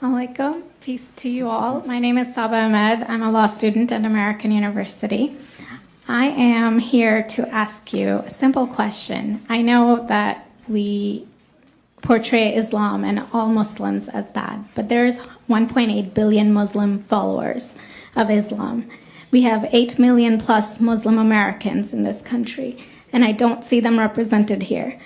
Alaikum. Peace to you all. My name is Saba Ahmed. I'm a law student at American University. I am here to ask you a simple question. I know that we portray Islam and all Muslims as bad, but there's 1.8 billion Muslim followers of Islam. We have 8 million plus Muslim Americans in this country, and I don't see them represented here.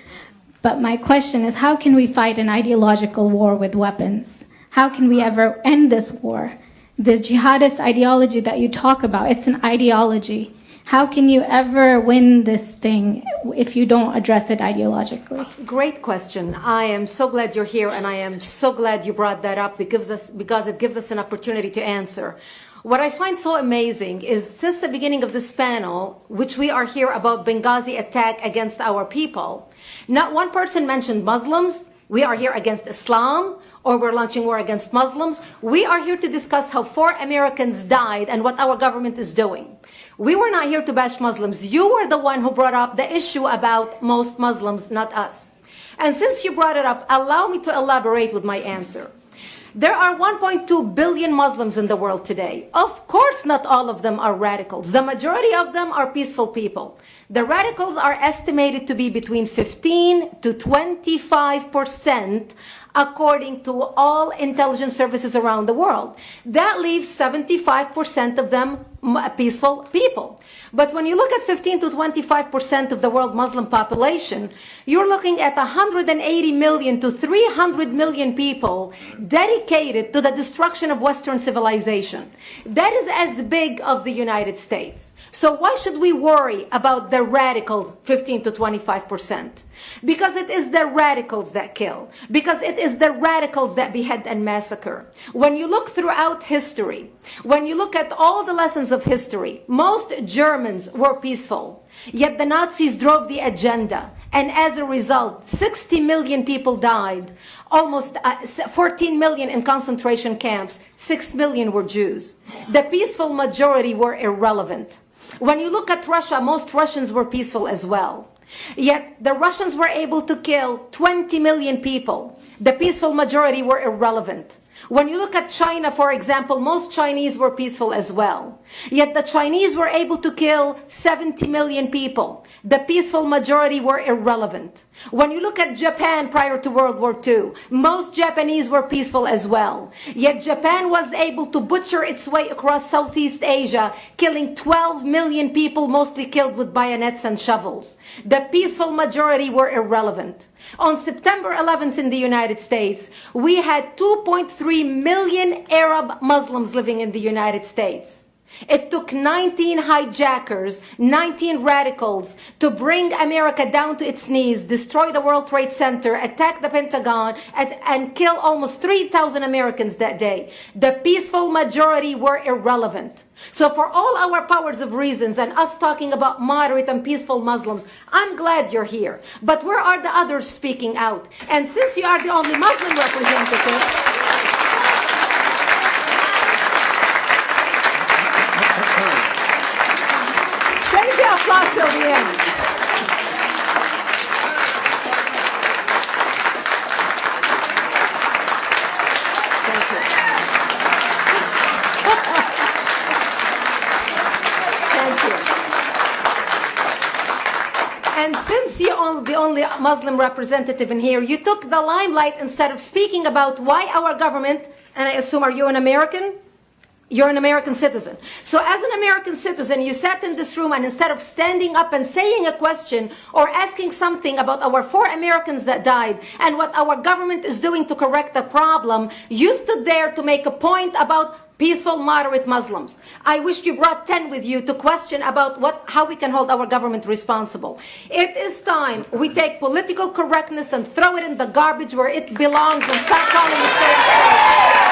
But my question is, how can we fight an ideological war with weapons? How can we ever end this war? The jihadist ideology that you talk about, it's an ideology. How can you ever win this thing if you don't address it ideologically? Great question. I am so glad you're here, and I am so glad you brought that up because it gives us an opportunity to answer. What I find so amazing is since the beginning of this panel, which we are here about Benghazi attack against our people, not one person mentioned Muslims. We are here against Islam, or we're launching war against Muslims. We are here to discuss how 4 Americans died and what our government is doing. We were not here to bash Muslims. You were the one who brought up the issue about most Muslims, not us. And since you brought it up, allow me to elaborate with my answer. There are 1.2 billion Muslims in the world today. Of course, not all of them are radicals. The majority of them are peaceful people. The radicals are estimated to be between 15 to 25%, according to all intelligence services around the world. That leaves 75% of them peaceful people. But when you look at 15 to 25% of the world Muslim population, you're looking at 180 million to 300 million people dedicated to the destruction of Western civilization. That is as big of the United States. So why should we worry about the radicals, 15 to 25%? Because it is the radicals that kill. Because it is the radicals that behead and massacre. When you look throughout history, when you look at all the lessons of history, most Germans were peaceful. Yet the Nazis drove the agenda. And as a result, 60 million people died. Almost 14 million in concentration camps. 6 million were Jews. The peaceful majority were irrelevant. When you look at Russia, most Russians were peaceful as well. Yet the Russians were able to kill 20 million people. The peaceful majority were irrelevant. When you look at China, for example, most Chinese were peaceful as well. Yet the Chinese were able to kill 70 million people. The peaceful majority were irrelevant. When you look at Japan prior to World War II, most Japanese were peaceful as well. Yet Japan was able to butcher its way across Southeast Asia, killing 12 million people, mostly killed with bayonets and shovels. The peaceful majority were irrelevant. On September 11th in the United States, we had 2.3 million Arab Muslims living in the United States. It took 19 hijackers, 19 radicals to bring America down to its knees, destroy the World Trade Center, attack the Pentagon, and kill almost 3,000 Americans that day. The peaceful majority were irrelevant. So for all our powers of reasons and us talking about moderate and peaceful Muslims, I'm glad you're here. But where are the others speaking out? And since you are the only Muslim representative, applause till the end. Thank you. Thank you. And since you're the only Muslim representative in here, you took the limelight instead of speaking about why our government, and I assume, are you an American? You're an American citizen. So as an American citizen, you sat in this room and instead of standing up and saying a question or asking something about our 4 Americans that died and what our government is doing to correct the problem, you stood there to make a point about peaceful, moderate Muslims. I wish you brought 10 with you to question about how we can hold our government responsible. It is time we take political correctness and throw it in the garbage where it belongs and stop calling it fair.